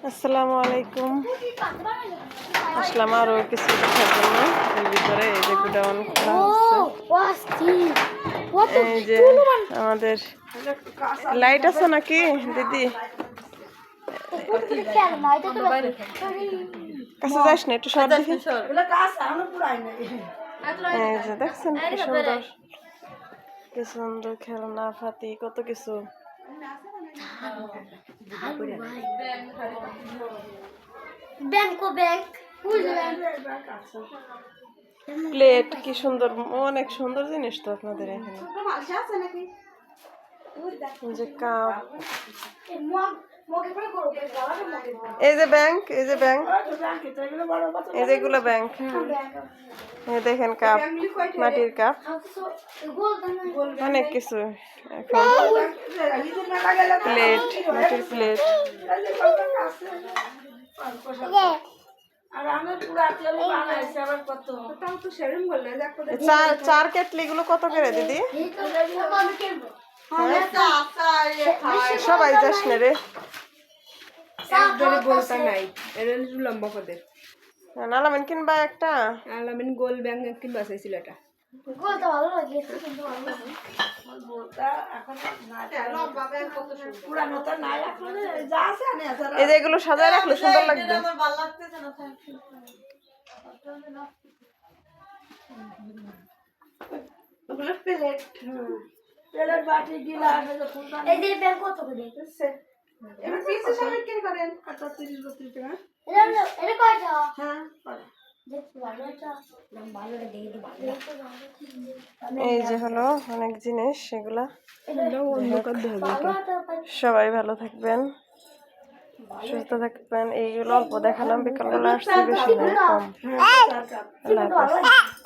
আসসালামু আলাইকুম। আসলাম আরো কিছু দেখার জন্য। এর ভিতরে এই যে গোডাউন খোলা হচ্ছে। এই যে আমাদের লাইট আছে নাকি দিদি? কাছে যাস না, একটু সর দেখি। এই যে দেখছেন কি সুন্দর কি সুন্দর খেলনা ফাতি কত কিছু। প্লেট কি সুন্দর, অনেক সুন্দর জিনিস তো আপনাদের এখানে। যে কাপ, এই যে ব্যাংক, এই যে ব্যাংক, এই যেগুলো ব্যাংক। এই দেখেন কাপ, মাটির কাপ, অনেক কিছু। এখন প্লেট, মাটির প্লেট। চার কেটলি গুলো কত করে দিদি? সবাই যাস না রে, লম্বা পদের নালামেন কিনবা একটা। আলামিন গোল ব্যাংক কিনবা চাইছিল এটা। এই যে এগুলো সাজায় রাখলে সুন্দর লাগবে। এই যে হলো অনেক জিনিস, সেগুলা। সবাই ভালো থাকবেন, সুস্থ থাকবেন। এইগুলো অল্প দেখালাম, বিকালবেলা আসছে, বেশি নয়, কম। আল্লাহ হাফেজ।